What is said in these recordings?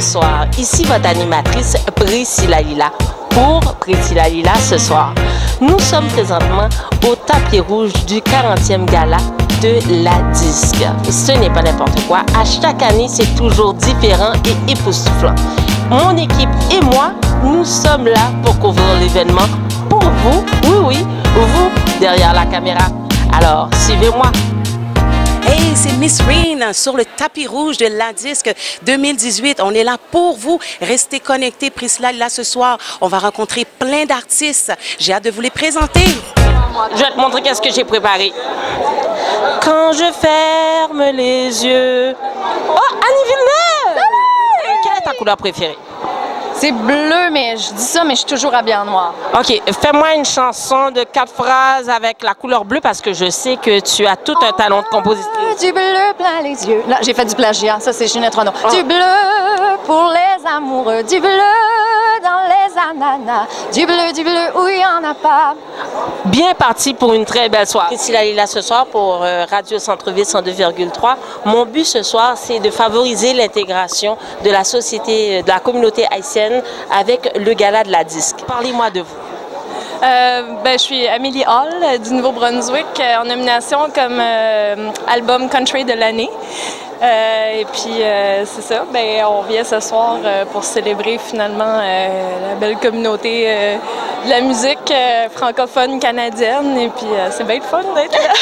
Bonsoir, ici votre animatrice Priscilla Lila pour Priscilla Lila ce soir. Nous sommes présentement au tapis rouge du 40e gala de la disque. Ce n'est pas n'importe quoi, à chaque année c'est toujours différent et époustouflant. Mon équipe et moi, nous sommes là pour couvrir l'événement pour vous, oui, vous derrière la caméra. Alors, suivez-moi. Hey, c'est Miss Rain sur le tapis rouge de la disque 2018. On est là pour vous. Restez connectés. Priscilla là ce soir. On va rencontrer plein d'artistes. J'ai hâte de vous les présenter. Je vais te montrer qu'est-ce que j'ai préparé. Quand je ferme les yeux. Oh, Annie Villeneuve! Quelle est ta couleur préférée? C'est bleu, mais je dis ça, mais je suis toujours habillée en noir. OK, fais-moi une chanson de 4 phrases avec la couleur bleue parce que je sais que tu as tout un talent de compositrice. Du bleu plein les yeux. Là, j'ai fait du plagiat, ça c'est Ginette Renaud. Du bleu pour les amoureux, du bleu dans les ananas, du bleu où il n'y en a pas. Bien parti pour une très belle soirée. Priscilla Lila ce soir pour Radio Centre-Ville 102,3. Mon but ce soir, c'est de favoriser l'intégration de la société, de la communauté haïtienne avec le gala de la disque. Parlez-moi de vous. Je suis Amélie Hall du Nouveau-Brunswick en nomination comme album country de l'année. Et puis c'est ça, on vient ce soir pour célébrer finalement la belle communauté de la musique francophone canadienne. Et puis c'est bien le fun d'être là.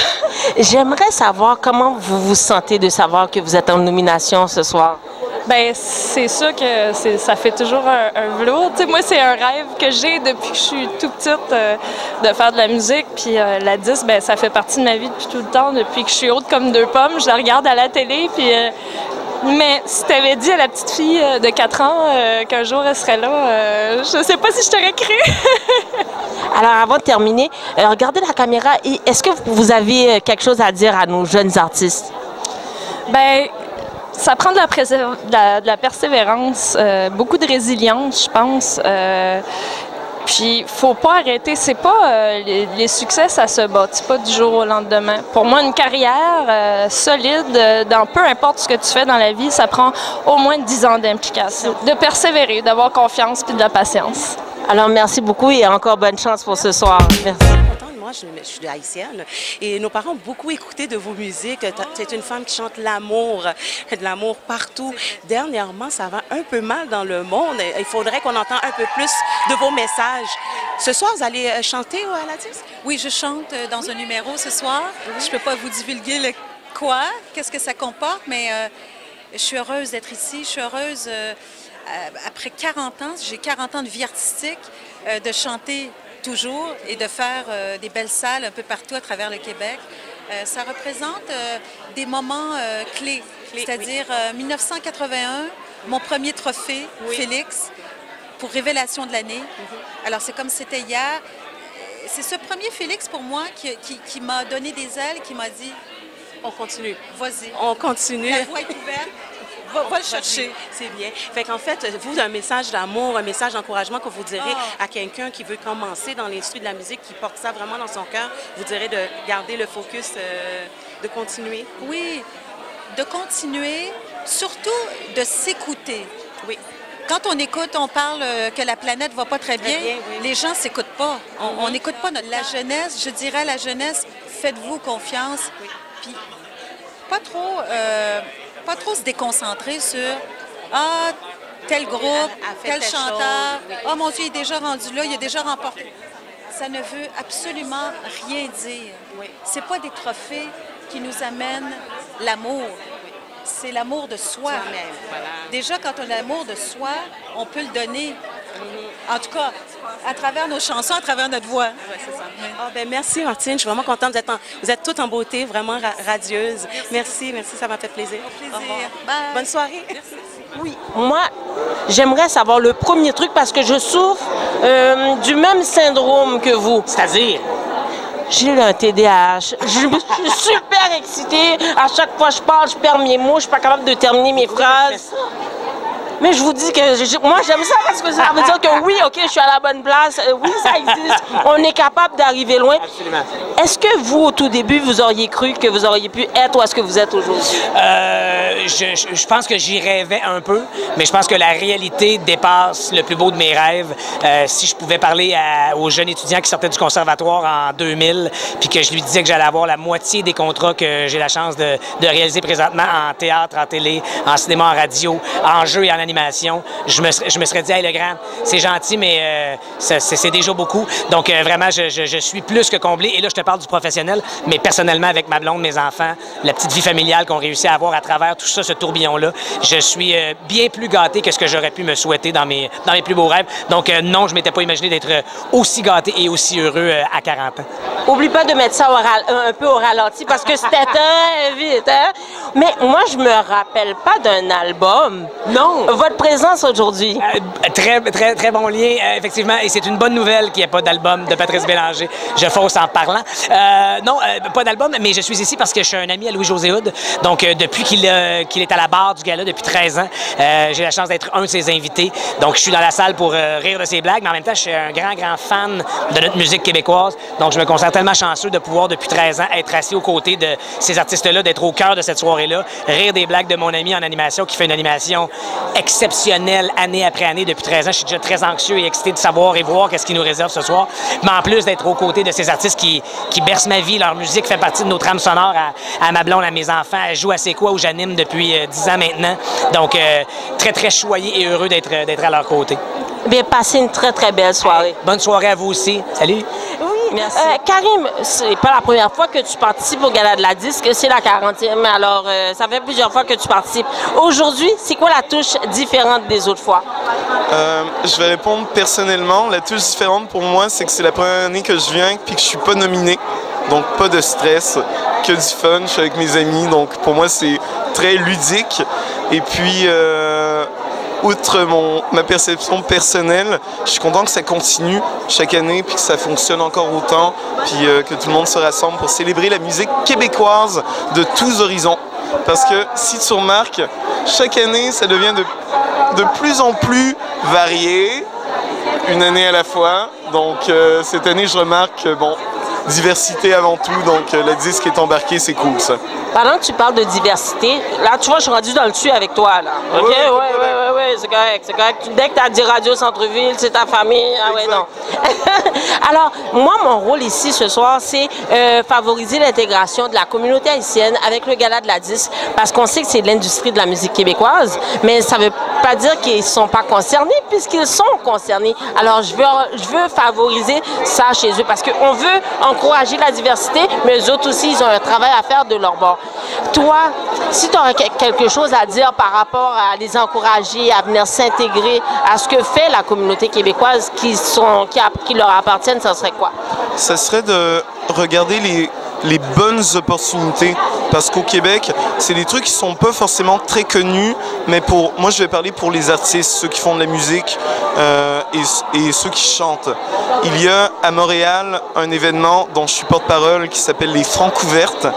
J'aimerais savoir comment vous vous sentez de savoir que vous êtes en nomination ce soir. Bien, c'est sûr que ça fait toujours un velours. Tu sais, moi, c'est un rêve que j'ai depuis que je suis tout petite de faire de la musique. Puis la disque, ça fait partie de ma vie depuis tout le temps. Depuis que je suis haute comme 2 pommes, je la regarde à la télé. Puis, mais si tu avais dit à la petite fille de 4 ans qu'un jour elle serait là, je sais pas si je t'aurais cru. Alors, avant de terminer, regardez la caméra. Est-ce que vous avez quelque chose à dire à nos jeunes artistes? Bien, ça prend de la persévérance, beaucoup de résilience, je pense. Puis, faut pas arrêter. C'est pas les succès, ça se bâtit pas du jour au lendemain. Pour moi, une carrière solide, dans peu importe ce que tu fais dans la vie, ça prend au moins 10 ans d'implication. De persévérer, d'avoir confiance puis de la patience. Alors, merci beaucoup et encore bonne chance pour ce soir. Merci. Moi, je suis haïtienne et nos parents ont beaucoup écouté de vos musiques. Tu es une femme qui chante l'amour, de l'amour partout. Dernièrement, ça va un peu mal dans le monde. Il faudrait qu'on entende un peu plus de vos messages. Ce soir, vous allez chanter à la disque? Oui, je chante dans un numéro ce soir. Je ne peux pas vous divulguer le quoi, qu'est-ce que ça comporte, mais je suis heureuse d'être ici. Je suis heureuse, après 40 ans, j'ai 40 ans de vie artistique, de chanter toujours et de faire des belles salles un peu partout à travers le Québec. Ça représente des moments clés, c'est-à-dire 1981, mon premier trophée, Félix, pour Révélation de l'année. Alors c'est comme c'était hier. C'est ce premier Félix pour moi qui m'a donné des ailes, qui m'a dit « On continue. Vas-y. On continue. La voie est ouverte. Va le chercher. » C'est bien. Fait qu'en fait, vous, un message d'amour, un message d'encouragement que vous direz à quelqu'un qui veut commencer dans l'industrie de la musique, qui porte ça vraiment dans son cœur, vous direz de garder le focus, de continuer? Oui, de continuer, surtout de s'écouter. Oui. Quand on écoute, on parle que la planète va pas très bien, les gens s'écoutent pas. On n'écoute pas notre... La jeunesse, je dirais à la jeunesse, faites-vous confiance. Puis pas trop se déconcentrer sur tel groupe, tel chanteur, mon Dieu, il est déjà rendu là, il a déjà remporté. Ça ne veut absolument rien dire. C'est pas des trophées qui nous amènent l'amour. C'est l'amour de soi. Déjà, quand on a l'amour de soi, on peut le donner. En tout cas, à travers nos chansons, à travers notre voix. C'est ça. Merci Martine, je suis vraiment contente. Vous êtes toutes en beauté, vraiment radieuse. Merci, ça m'a fait plaisir. Au plaisir. Bye. Bonne soirée. Merci. Oui, moi, j'aimerais savoir le premier truc parce que je souffre du même syndrome que vous. C'est-à-dire? J'ai un TDAH. Je suis super excitée. À chaque fois que je parle, je perds mes mots. Je ne suis pas capable de terminer mes phrases. Mais je vous dis que moi, j'aime ça parce que ça veut dire que oui, OK, je suis à la bonne place. Oui, ça existe. On est capable d'arriver loin. Absolument. Est-ce que vous, au tout début, vous auriez cru que vous auriez pu être où est-ce que vous êtes aujourd'hui? Je pense que j'y rêvais un peu, mais je pense que la réalité dépasse le plus beau de mes rêves. Si je pouvais parler aux jeunes étudiants qui sortaient du conservatoire en 2000, puis que je lui disais que j'allais avoir la moitié des contrats que j'ai la chance de réaliser présentement en théâtre, en télé, en cinéma, en radio, en jeu et en animation, je me serais dit, hey, le grand, c'est gentil, mais c'est déjà beaucoup. Donc, vraiment, je suis plus que comblé. Et là, je te parle du professionnel, mais personnellement, avec ma blonde, mes enfants, la petite vie familiale qu'on réussit à avoir à travers tout ça, ce tourbillon-là, je suis bien plus gâté que ce que j'aurais pu me souhaiter dans mes plus beaux rêves. Donc, non, je ne m'étais pas imaginé d'être aussi gâté et aussi heureux à 40 ans. Oublie pas de mettre ça un peu au ralenti parce que c'était très vite, hein? Mais moi, je me rappelle pas d'un album. Non! Votre présence aujourd'hui? Très bon lien, effectivement. Et c'est une bonne nouvelle qu'il n'y ait pas d'album de Patrice Bélanger. Je fausse en parlant. Non, pas d'album, mais je suis ici parce que je suis un ami à Louis-José Hood. Donc, depuis qu'il est à la barre du gala depuis 13 ans, j'ai la chance d'être un de ses invités. Donc, je suis dans la salle pour rire de ses blagues, mais en même temps, je suis un grand fan de notre musique québécoise. Donc, je me considère tellement chanceux de pouvoir, depuis 13 ans, être assis aux côtés de ces artistes-là, d'être au cœur de cette soirée-là, rire des blagues de mon ami en animation qui fait une animation exceptionnelle année après année depuis 13 ans. Je suis déjà très anxieux et excité de savoir et voir qu'est-ce qu'ils nous réserve ce soir. Mais en plus d'être aux côtés de ces artistes qui bercent ma vie, leur musique fait partie de nos trames sonores à ma blonde, à mes enfants. Elle joue à C'est quoi où j'anime depuis 10 ans maintenant. Donc, très choyé et heureux d'être à leur côté. Bien, passez une très belle soirée. Bonne soirée à vous aussi. Salut! Oui, merci. Karim, c'est pas la première fois que tu participes au Gala de la Disque, c'est la 40e, alors ça fait plusieurs fois que tu participes. Aujourd'hui, c'est quoi la touche différente des autres fois? Je vais répondre personnellement. La touche différente pour moi, c'est que c'est la première année que je viens puis que je suis pas nominé. Donc pas de stress, que du fun, je suis avec mes amis. Donc pour moi, c'est très ludique. Et puis... outre ma perception personnelle, je suis content que ça continue chaque année, puis que ça fonctionne encore autant, puis que tout le monde se rassemble pour célébrer la musique québécoise de tous horizons. Parce que si tu remarques, chaque année, ça devient de plus en plus varié, une année à la fois. Donc cette année, je remarque que, bon, diversité avant tout, donc la disque est embarquée, c'est cool ça. Pendant que tu parles de diversité, là, tu vois, je suis rendu dans le dessus avec toi, là. OK? Oui, c'est correct. Dès que tu as dit Radio Centre-Ville, c'est ta famille. Ah ouais, non. Alors, moi, mon rôle ici ce soir, c'est favoriser l'intégration de la communauté haïtienne avec le Gala de la Disque, parce qu'on sait que c'est de l'industrie de la musique québécoise, mais ça ne veut pas dire qu'ils ne sont pas concernés, puisqu'ils sont concernés. Alors, je veux favoriser ça chez eux, parce qu'on veut encourager la diversité, mais eux autres aussi, ils ont un travail à faire de leur bord. Toi, si tu aurais quelque chose à dire par rapport à les encourager à venir s'intégrer à ce que fait la communauté québécoise qui leur appartiennent, ça serait quoi? Ça serait de regarder les bonnes opportunités. Parce qu'au Québec, c'est des trucs qui sont pas forcément très connus, mais moi je vais parler pour les artistes, ceux qui font de la musique et ceux qui chantent. Il y a à Montréal un événement dont je suis porte-parole qui s'appelle les Francouvertes,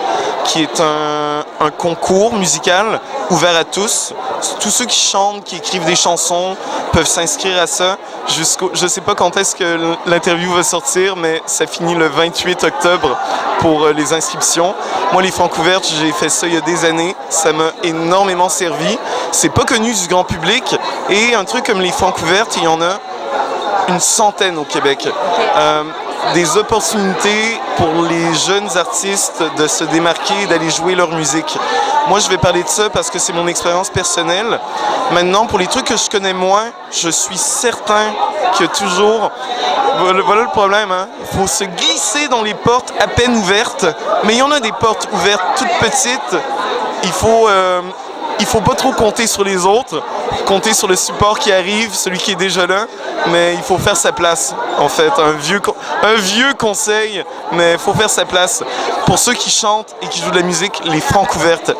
qui est un concours musical ouvert à tous. Tous ceux qui chantent, qui écrivent des chansons peuvent s'inscrire à ça. Je ne sais pas quand est-ce que l'interview va sortir, mais ça finit le 28 octobre pour les inscriptions. Moi, les Francouvertes, j'ai fait ça il y a des années. Ça m'a énormément servi. C'est pas connu du grand public. Et un truc comme les Francouvertes, il y en a une centaine au Québec. Des opportunités pour les jeunes artistes de se démarquer et d'aller jouer leur musique. Moi, je vais parler de ça parce que c'est mon expérience personnelle. Maintenant, pour les trucs que je connais moins, je suis certain qu'il y a toujours... Voilà le problème, hein? Il faut se glisser dans les portes à peine ouvertes, mais il y en a des portes ouvertes toutes petites. Il faut pas trop compter sur les autres, compter sur le support qui arrive, celui qui est déjà là, mais il faut faire sa place, en fait. Un vieux conseil, mais il faut faire sa place. Pour ceux qui chantent et qui jouent de la musique, les Francouvertes,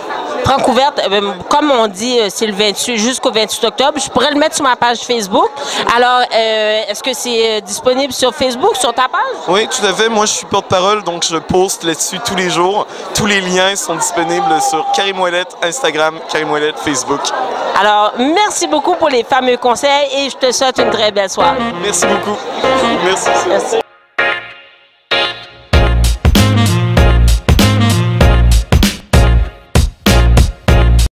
Francouverte, comme on dit, c'est le 28 jusqu'au 28 octobre. Je pourrais le mettre sur ma page Facebook. Alors, est-ce que c'est disponible sur Facebook, sur ta page? Oui, tout à fait. Moi, je suis porte-parole, donc je poste là-dessus tous les jours. Tous les liens sont disponibles sur Karim Ouellette, Instagram, Karim Ouellette, Facebook. Alors, merci beaucoup pour les fameux conseils et je te souhaite une très belle soirée. Merci beaucoup. Merci. Merci.